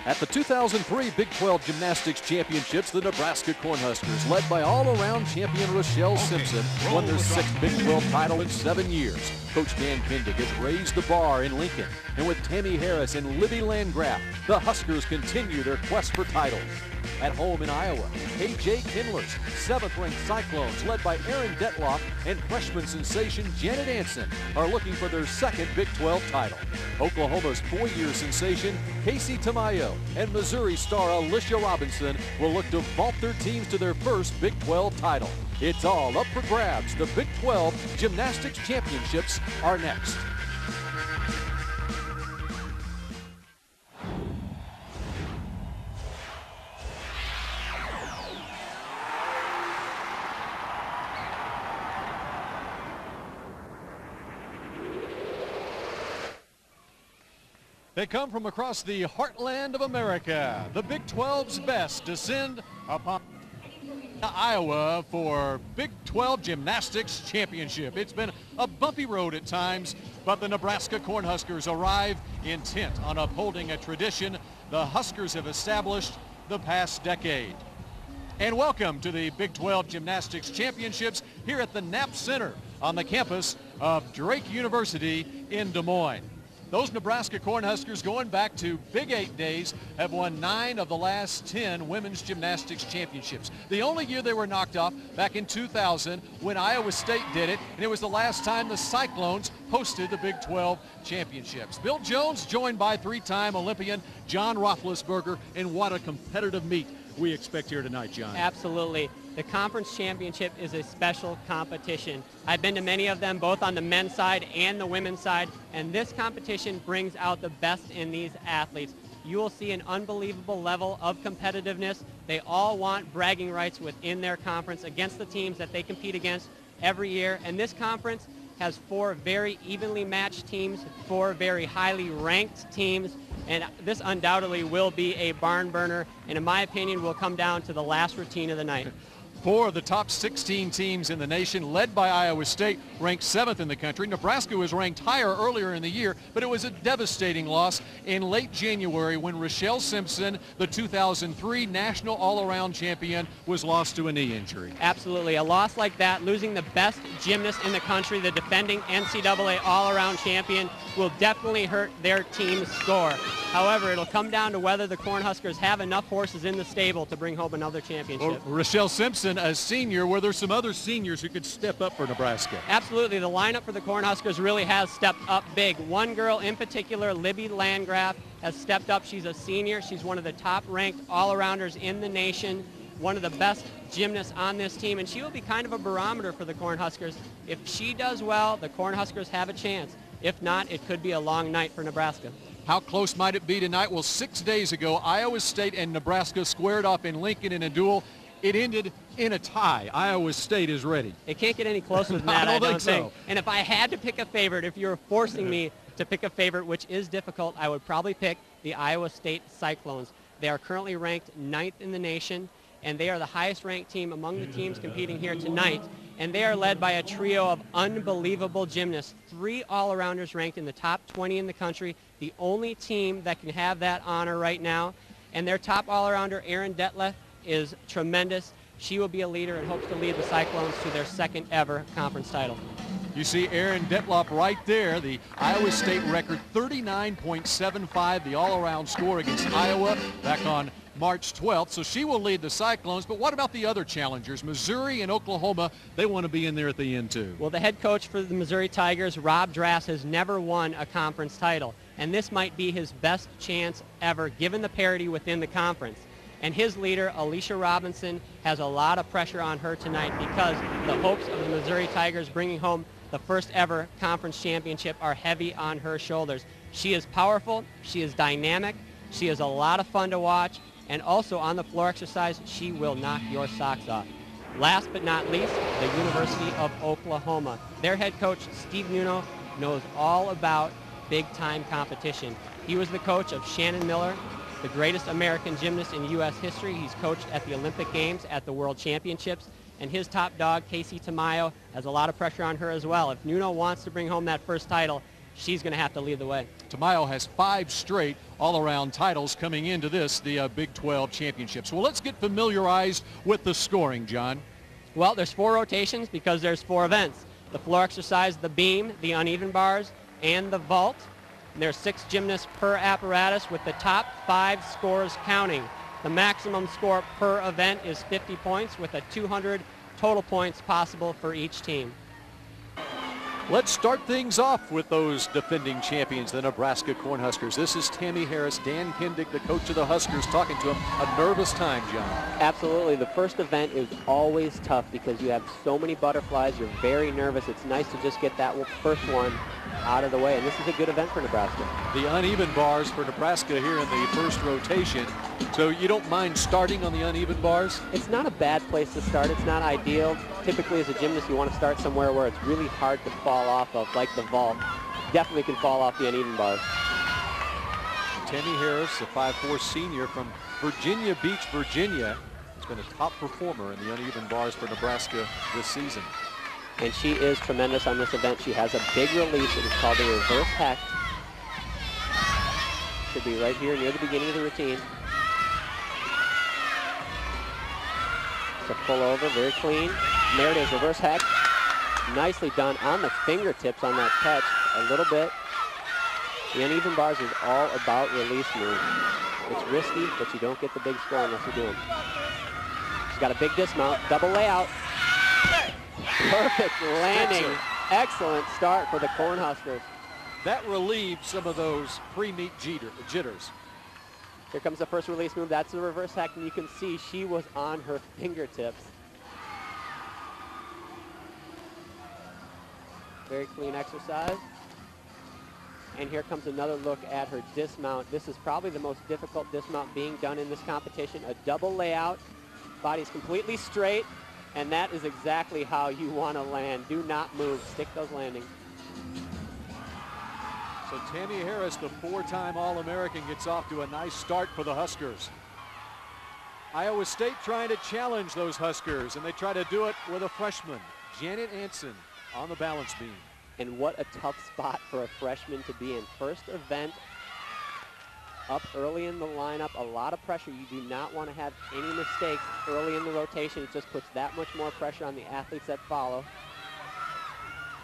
At the 2003 Big 12 Gymnastics Championships, the Nebraska Cornhuskers, led by all-around champion Rochelle Simpson, won their 6th Big 12 title in 7 years. Coach Dan Kindig has raised the bar in Lincoln, and with Tami Harris and Libby Landgraf, the Huskers continue their quest for titles. At home in Iowa, KJ Kindler's 7th-ranked Cyclones, led by Erin Dethloff and freshman sensation Janet Anson, are looking for their 2nd Big 12 title. Oklahoma's 4-year sensation Casey Tamayo and Missouri star Alicia Robinson will look to vault their teams to their 1st Big 12 title. It's all up for grabs. The Big 12 Gymnastics Championships are next. They come from across the heartland of America. The Big 12's best descend upon Iowa for Big 12 Gymnastics Championship. It's been a bumpy road at times, but the Nebraska Cornhuskers arrive intent on upholding a tradition the Huskers have established the past decade. And welcome to the Big 12 Gymnastics Championships here at the Knapp Center on the campus of Drake University in Des Moines. Those Nebraska Cornhuskers, going back to Big 8 days, have won 9 of the last 10 women's gymnastics championships. The only year they were knocked off back in 2000 when Iowa State did it, and it was the last time the Cyclones hosted the Big 12 championships. Bill Jones joined by 3-time Olympian John Roethlisberger, and what a competitive meet we expect here tonight, John. Absolutely. The conference championship is a special competition. I've been to many of them, both on the men's side and the women's side, and this competition brings out the best in these athletes. You will see an unbelievable level of competitiveness. They all want bragging rights within their conference against the teams that they compete against every year, and this conference has 4 very evenly matched teams, 4 very highly ranked teams, and this undoubtedly will be a barn burner, and in my opinion will come down to the last routine of the night. 4 of the top 16 teams in the nation, led by Iowa State, ranked 7th in the country. Nebraska was ranked higher earlier in the year, but it was a devastating loss in late January when Rochelle Simpson, the 2003 national all-around champion, was lost to a knee injury. Absolutely. A loss like that, losing the best gymnast in the country, the defending NCAA all-around champion, will definitely hurt their team's score. However, it'll come down to whether the Cornhuskers have enough horses in the stable to bring home another championship. Well, Rochelle Simpson, a senior, were there some other seniors who could step up for Nebraska? Absolutely. The lineup for the Cornhuskers really has stepped up big. One girl in particular, Libby Landgraf, has stepped up. She's a senior. She's one of the top-ranked all-arounders in the nation, one of the best gymnasts on this team, and she will be kind of a barometer for the Cornhuskers. If she does well, the Cornhuskers have a chance. If not, it could be a long night for Nebraska. How close might it be tonight? Well, 6 days ago, Iowa State and Nebraska squared off in Lincoln in a duel. It ended in a tie. Iowa State is ready. It can't get any closer than that, I don't think. And if I had to pick a favorite, if you were forcing me to pick a favorite, which is difficult, I would probably pick the Iowa State Cyclones. They are currently ranked 9th in the nation, and they are the highest-ranked team among the teams competing here tonight. And they are led by a trio of unbelievable gymnasts, 3 all-arounders ranked in the top 20 in the country, the only team that can have that honor right now. And their top all-arounder, Erin Dethloff, is tremendous. She will be a leader and hopes to lead the Cyclones to their 2nd ever conference title. You see Erin Dethloff right there, the Iowa State record, 39.75, the all-around score against Iowa back on March 12th, so she will lead the Cyclones. But what about the other challengers? Missouri and Oklahoma, they want to be in there at the end too. Well, the head coach for the Missouri Tigers, Rob Drass, has never won a conference title, and this might be his best chance ever given the parity within the conference. And his leader, Alicia Robinson, has a lot of pressure on her tonight because the hopes of the Missouri Tigers bringing home the 1st ever conference championship are heavy on her shoulders. She is powerful, she is dynamic, she is a lot of fun to watch, and also on the floor exercise, she will knock your socks off. Last but not least, the University of Oklahoma. Their head coach, Steve Nuno, knows all about big-time competition. He was the coach of Shannon Miller, the greatest American gymnast in U.S. history. He's coached at the Olympic Games, at the World Championships, and his top dog, Casey Tamayo, has a lot of pressure on her as well. If Nuno wants to bring home that 1st title, she's going to have to lead the way. Tamayo has 5 straight all-around titles coming into this, the Big 12 championships. Well, let's get familiarized with the scoring, John. Well, there's 4 rotations because there's 4 events. The floor exercise, the beam, the uneven bars, and the vault. And there's 6 gymnasts per apparatus with the top 5 scores counting. The maximum score per event is 50 points with a 200 total points possible for each team. Let's start things off with those defending champions, the Nebraska Cornhuskers. This is Tami Harris, Dan Kindig, the coach of the Huskers, talking to him. A nervous time, John. Absolutely. The first event is always tough because you have so many butterflies. You're very nervous. It's nice to just get that first one out of the way, and this is a good event for Nebraska. The uneven bars for Nebraska here in the first rotation. So you don't mind starting on the uneven bars? It's not a bad place to start. It's not ideal. Typically as a gymnast you want to start somewhere where it's really hard to fall off of, like the vault. Definitely can fall off the uneven bars. Tami Harris, a 5'4" senior from Virginia Beach, Virginia, has been a top performer in the uneven bars for Nebraska this season. And she is tremendous on this event. She has a big release. It is called the reverse hex. Should be right here near the beginning of the routine. It's a pull over, very clean. And there it is, reverse hex. Nicely done on the fingertips on that touch a little bit. The uneven bars is all about release moves. It's risky, but you don't get the big score unless you do them. She's got a big dismount, double layout. Perfect landing. Excellent start for the Cornhuskers. That relieved some of those pre-meet jitters. Here comes the first release move. That's the reverse hack, and you can see she was on her fingertips. Very clean exercise. And here comes another look at her dismount. This is probably the most difficult dismount being done in this competition. A double layout. Body's completely straight. And that is exactly how you want to land. Do not move. Stick those landings. So Tami Harris, the 4-time All-American, gets off to a nice start for the Huskers. Iowa State trying to challenge those Huskers, and they try to do it with a freshman, Janet Anson, on the balance beam. And what a tough spot for a freshman to be in. First event up early in the lineup, a lot of pressure. You do not want to have any mistakes early in the rotation. It just puts that much more pressure on the athletes that follow.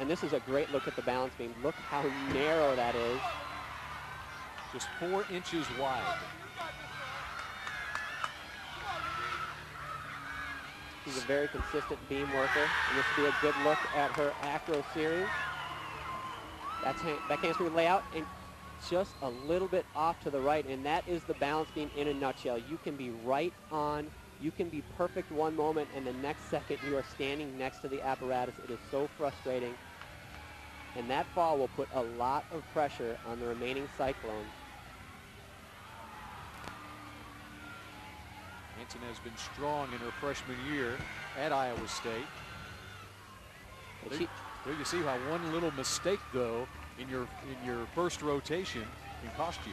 And this is a great look at the balance beam. Look how narrow that is. Just 4 inches wide. She's a very consistent beam worker. And this will be a good look at her acro series. That's back handspring layout. And just a little bit off to the right, and that is the balance beam in a nutshell. You can be right on, you can be perfect one moment, and the next second you are standing next to the apparatus. It is so frustrating. And that fall will put a lot of pressure on the remaining cyclones. Anson has been strong in her freshman year at Iowa State. There you see how one little mistake, though, in your first rotation can cost you.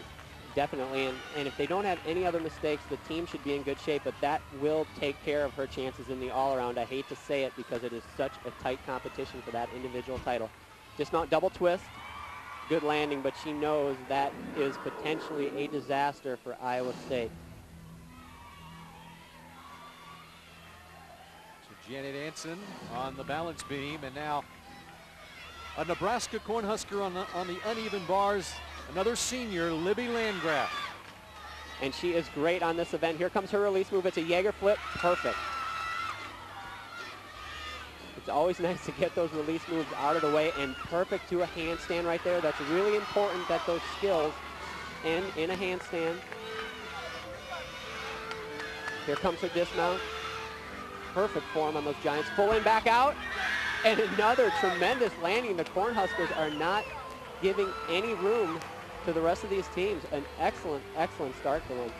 Definitely, and if they don't have any other mistakes, the team should be in good shape, but that will take care of her chances in the all-around. I hate to say it because it is such a tight competition for that individual title. Dismount double twist, good landing, but she knows that is potentially a disaster for Iowa State. So Janet Anson on the balance beam, and now a Nebraska Cornhusker on the uneven bars, another senior, Libby Landgraf. And she is great on this event. Here comes her release move. It's a Jaeger flip. Perfect. It's always nice to get those release moves out of the way, and perfect to a handstand right there. That's really important that those skills end in a handstand. Here comes her dismount. Perfect form on those giants. Full in, back out. And another tremendous landing. The Cornhuskers are not giving any room to the rest of these teams. An excellent, excellent start for them.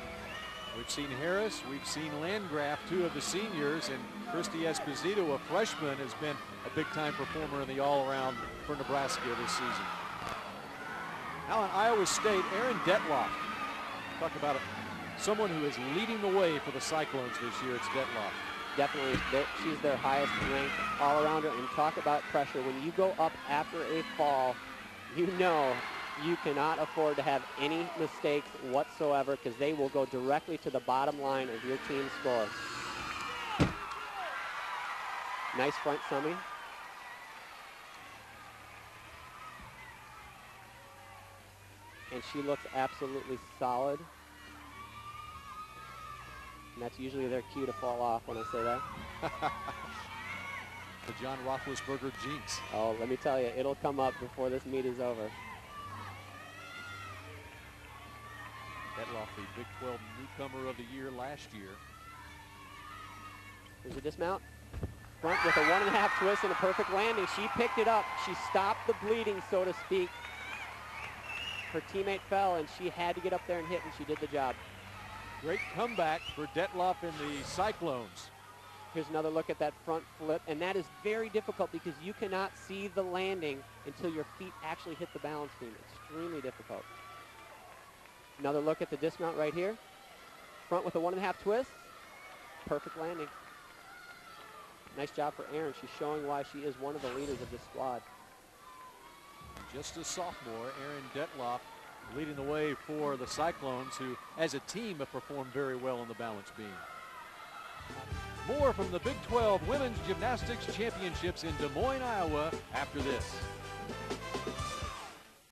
We've seen Harris, we've seen Landgraf, 2 of the seniors, and Christy Esposito, a freshman, has been a big-time performer in the all-around for Nebraska this season. Now in Iowa State, Erin Dethloff. Talk about someone who is leading the way for the Cyclones this year. It's Dethloff. Definitely, she's their highest ranked all-arounder. And talk about pressure. When you go up after a fall, You know you cannot afford to have any mistakes whatsoever because they will go directly to the bottom line of your team's score. Nice front summy. And she looks absolutely solid. And that's usually their cue to fall off when I say that. The John Roethlisberger jinx. Oh, let me tell you, it'll come up before this meet is over. Dethloff, the Big 12 newcomer of the year last year. There's a dismount. Front with a 1.5 twist and a perfect landing. She picked it up. She stopped the bleeding, so to speak. Her teammate fell, and she had to get up there and hit, and she did the job. Great comeback for Dethloff in the Cyclones. Here's another look at that front flip, and that is very difficult because you cannot see the landing until your feet actually hit the balance beam. Extremely difficult. Another look at the dismount right here. Front with a 1.5 twist. Perfect landing. Nice job for Erin. She's showing why she is one of the leaders of this squad. Just a sophomore, Erin Dethloff leading the way for the Cyclones, who as a team have performed very well on the balance beam. More from the Big 12 Women's Gymnastics Championships in Des Moines, Iowa after this.